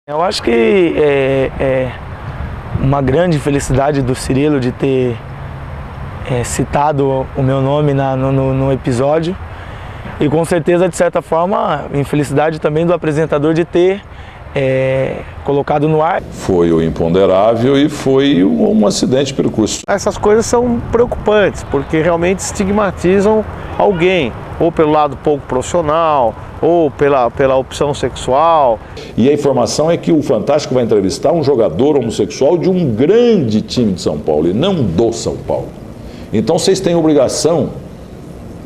Eu acho que é uma grande felicidade do Cirilo de ter citado o meu nome no episódio e com certeza, de certa forma, infelicidade também do apresentador de ter colocado no ar. Foi o imponderável e foi um acidente de percurso. Essas coisas são preocupantes porque realmente estigmatizam alguém, ou pelo lado pouco profissional, ou pela opção sexual. E a informação é que o Fantástico vai entrevistar um jogador homossexual de um grande time de São Paulo e não do São Paulo. Então vocês têm obrigação,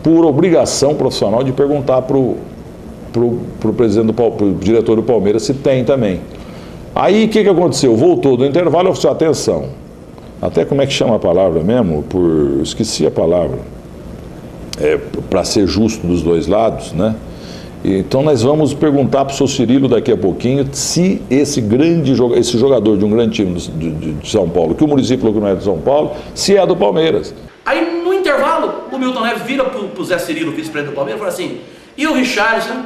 por obrigação profissional, de perguntar pro presidente pro diretor do Palmeiras se tem também. Aí o que aconteceu? Voltou do intervalo e falou: atenção, até como é que chama a palavra mesmo? Esqueci a palavra. Para ser justo dos dois lados, né? Então nós vamos perguntar para o seu Cirilo daqui a pouquinho se esse jogador de um grande time de São Paulo, que o município falou que não é de São Paulo, se é do Palmeiras. Aí no intervalo, o Milton Neves vira pro Zé Cirilo, vice-presidente do Palmeiras, e fala assim: e o Richarlison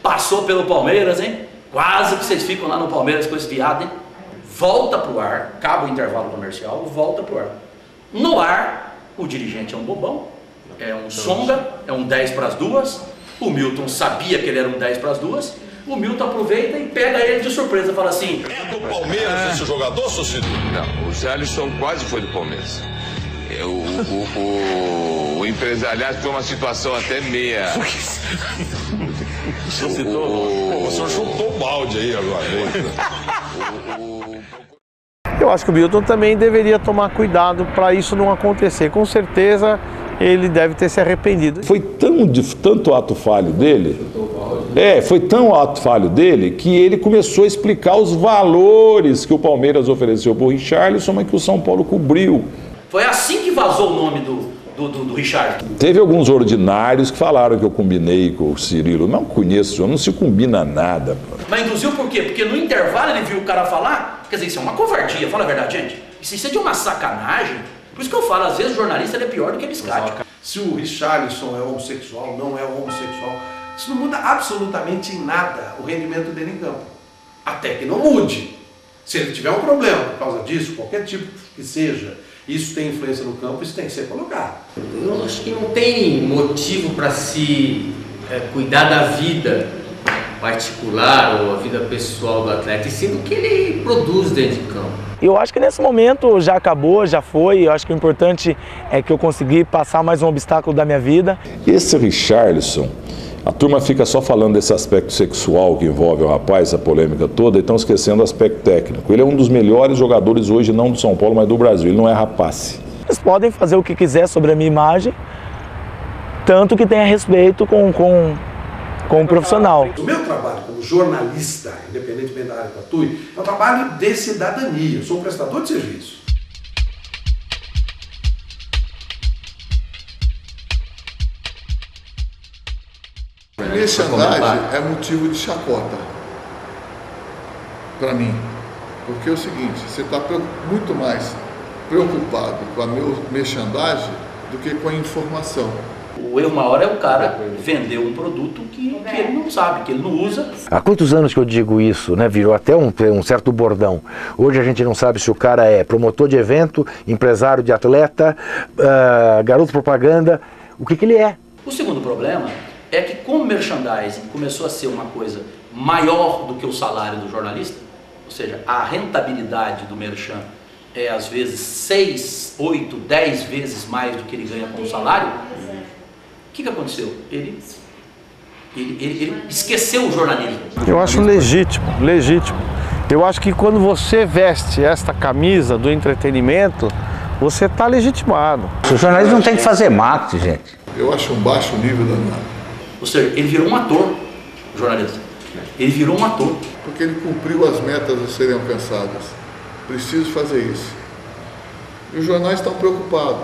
passou pelo Palmeiras, hein? Quase que vocês ficam lá no Palmeiras com esse viado, hein? Volta pro ar, acaba o intervalo comercial, volta pro ar. No ar, o dirigente é um bobão, é um songa, é um 10 para as duas. O Milton sabia que ele era um 10 para as duas. O Milton aproveita e pega ele de surpresa e fala assim: é do Palmeiras esse jogador, seu Cirilo? Não, o Richarlison quase foi do Palmeiras. O empresário, aliás, foi uma situação até meia. O senhor chutou o balde aí agora. Eu acho que o Milton também deveria tomar cuidado para isso não acontecer. Com certeza ele deve ter se arrependido. Foi tanto ato falho dele, foi tão ato falho dele que ele começou a explicar os valores que o Palmeiras ofereceu para o Richarlison, mas que o São Paulo cobriu. Foi assim que vazou o nome do Richarlison. Teve alguns ordinários que falaram que eu combinei com o Cirilo. Não conheço, não se combina nada. Mas induziu por quê? Porque no intervalo ele viu o cara falar. Quer dizer, isso é uma covardia, fala a verdade, gente. Isso é de uma sacanagem. Por isso que eu falo, às vezes o jornalista é pior do que biscate. Se o Richarlison é homossexual, não é homossexual, isso não muda absolutamente em nada o rendimento dele em campo. Até que não mude. Se ele tiver um problema por causa disso, qualquer tipo que seja, isso tem influência no campo, isso tem que ser colocado. Eu acho que não tem motivo para se cuidar da vida particular ou a vida pessoal do atleta, e sim do que ele produz dentro de campo. Eu acho que nesse momento já acabou, já foi. Eu acho que o importante é que eu consegui passar mais um obstáculo da minha vida. Esse Richarlison, a turma fica só falando desse aspecto sexual que envolve o rapaz, essa polêmica toda, e estão esquecendo o aspecto técnico. Ele é um dos melhores jogadores hoje, não do São Paulo, mas do Brasil. Ele não é rapaz. Eles podem fazer o que quiser sobre a minha imagem, tanto que tenha respeito com o profissional. O meu trabalho como jornalista, independentemente da área que eu atue, é um trabalho de cidadania. Eu sou um prestador de serviço. Merchandising é motivo de chacota para mim, porque é o seguinte: você está muito mais preocupado com a merchandising do que com a informação. O erro maior é o cara vender um produto que ele não sabe, que ele não usa. Há quantos anos que eu digo isso, né? Virou até um certo bordão. Hoje a gente não sabe se o cara é promotor de evento, empresário de atleta, garoto propaganda, o que ele é. O segundo problema é que, como merchandising começou a ser uma coisa maior do que o salário do jornalista, ou seja, a rentabilidade do merchan é às vezes 6, 8, 10 vezes mais do que ele ganha com o salário. O que aconteceu? Ele esqueceu o jornalismo. Eu acho legítimo. Eu acho que quando você veste esta camisa do entretenimento, você está legitimado. O jornalismo não tem que fazer marketing, gente. Eu acho um baixo nível danado. Ou seja, ele virou um ator, o jornalista. Ele virou um ator. Porque ele cumpriu as metas a serem alcançadas. Preciso fazer isso. E os jornais estão preocupados.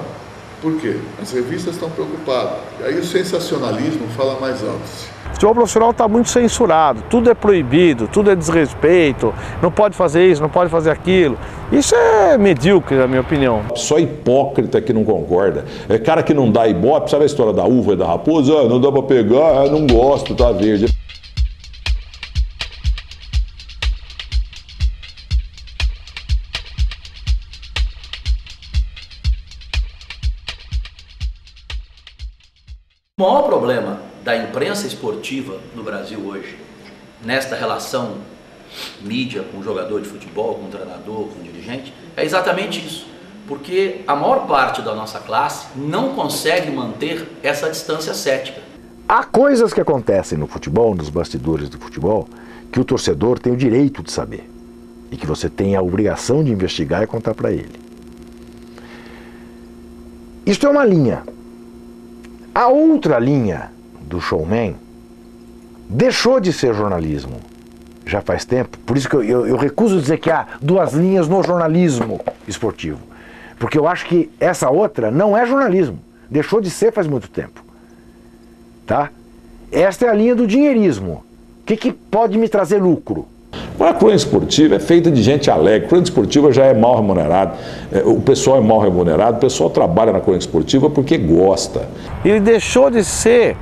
Por quê? As revistas estão preocupadas. E aí o sensacionalismo fala mais alto. O futebol profissional está muito censurado, tudo é proibido, tudo é desrespeito, não pode fazer isso, não pode fazer aquilo. Isso é medíocre, na minha opinião. Só hipócrita que não concorda. É cara que não dá ibope, sabe a história da uva e da raposa? Ah, não dá para pegar, não gosto, tá verde. O maior problema da imprensa esportiva no Brasil hoje, nesta relação mídia com o jogador de futebol, com o treinador, com o dirigente, é exatamente isso. Porque a maior parte da nossa classe não consegue manter essa distância cética. Há coisas que acontecem no futebol, nos bastidores do futebol, que o torcedor tem o direito de saber e que você tem a obrigação de investigar e contar para ele. Isto é uma linha. A outra linha do showman deixou de ser jornalismo já faz tempo, por isso que eu recuso dizer que há duas linhas no jornalismo esportivo, porque eu acho que essa outra não é jornalismo, deixou de ser faz muito tempo, tá? Esta é a linha do dinheirismo. O que pode me trazer lucro? A crônica esportiva é feita de gente alegre, a crônica esportiva já é mal remunerada, o pessoal é mal remunerado, o pessoal trabalha na crônica esportiva porque gosta. Ele deixou de ser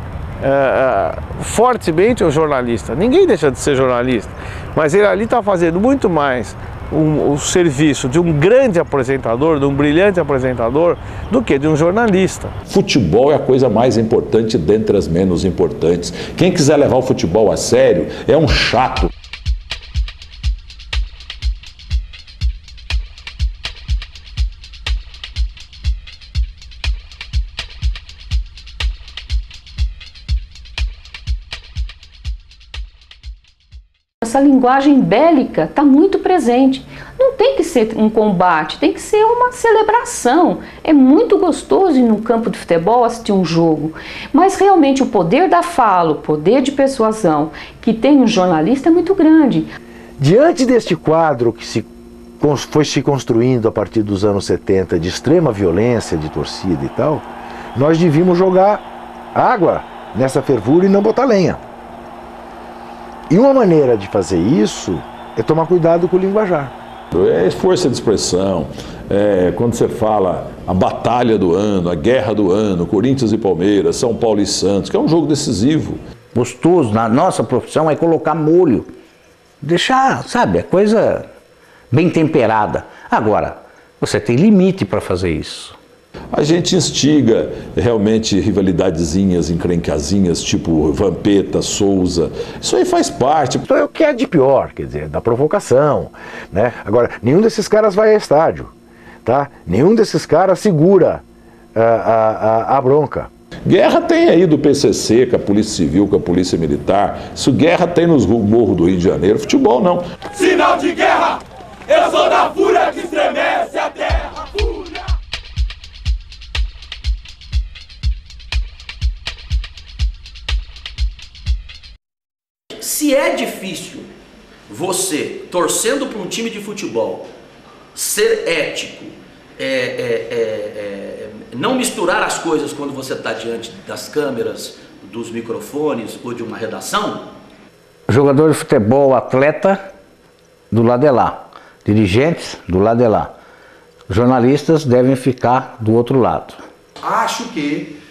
fortemente um jornalista. Ninguém deixa de ser jornalista, mas ele ali está fazendo muito mais o serviço de um grande apresentador, de um brilhante apresentador, do que de um jornalista. Futebol é a coisa mais importante dentre as menos importantes. Quem quiser levar o futebol a sério é um chato. Essa linguagem bélica está muito presente. Não tem que ser um combate, tem que ser uma celebração. É muito gostoso ir no campo de futebol assistir um jogo, mas realmente o poder da fala, o poder de persuasão que tem um jornalista é muito grande. Diante deste quadro que foi se construindo a partir dos anos 70 de extrema violência de torcida e tal, nós devíamos jogar água nessa fervura e não botar lenha. E uma maneira de fazer isso é tomar cuidado com o linguajar. É força de expressão, quando você fala a batalha do ano, a guerra do ano, Corinthians e Palmeiras, São Paulo e Santos, que é um jogo decisivo. Gostoso na nossa profissão é colocar molho, deixar, sabe, a coisa bem temperada. Agora, você tem limite para fazer isso. A gente instiga realmente rivalidadezinhas, encrencazinhas, tipo Vampeta, Souza. Isso aí faz parte. Então é o que é de pior, quer dizer, da provocação, né? Agora, nenhum desses caras vai a estádio, tá? Nenhum desses caras segura a bronca. Guerra tem aí do PCC, com a Polícia Civil, com a Polícia Militar. Isso guerra tem nos morros do Rio de Janeiro. Futebol não. Sinal de guerra! Eu sou da fúria que estremece a terra! Fúria! Se é difícil você, torcendo para um time de futebol, ser ético, não misturar as coisas quando você está diante das câmeras, dos microfones ou de uma redação. Jogador de futebol, atleta, do lado de lá. Dirigentes, do lado de lá. Jornalistas devem ficar do outro lado. Acho que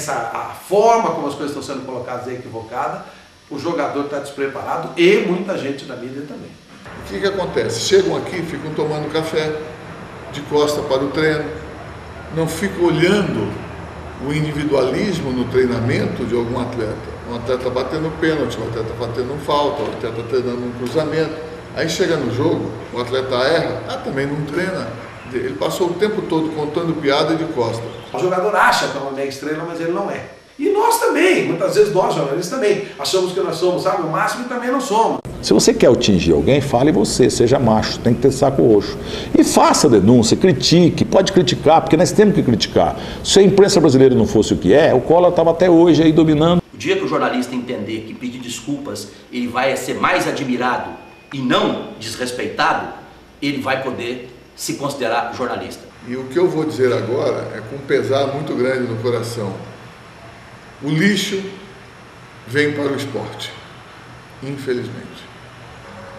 a forma como as coisas estão sendo colocadas é equivocada. O jogador está despreparado e muita gente da mídia também. O que acontece? Chegam aqui, ficam tomando café, de costa para o treino, não ficam olhando o individualismo no treinamento de algum atleta. Um atleta batendo pênalti, um atleta batendo falta, um atleta treinando um cruzamento. Aí chega no jogo, o atleta erra, também não treina. Ele passou o tempo todo contando piada de costa. O jogador acha que é uma mega estrela, mas ele não é. E nós também, muitas vezes nós jornalistas também, achamos que nós somos, sabe, o máximo e também não somos. Se você quer atingir alguém, fale você, seja macho, tem que ter saco roxo. E faça a denúncia, critique, pode criticar, porque nós temos que criticar. Se a imprensa brasileira não fosse o que é, o Collor estava até hoje aí dominando. O dia que o jornalista entender que pedir desculpas, ele vai ser mais admirado e não desrespeitado, ele vai poder se considerar jornalista. E o que eu vou dizer agora é com um pesar muito grande no coração. O lixo vem para o esporte, infelizmente.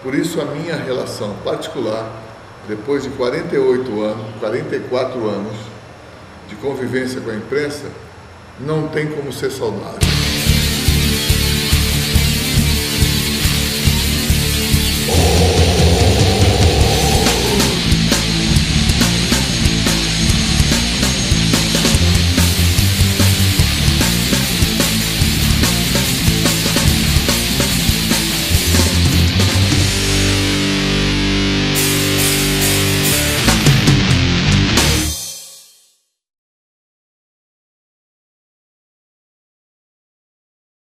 Por isso a minha relação particular, depois de 48 anos, 44 anos de convivência com a imprensa, não tem como ser saudável.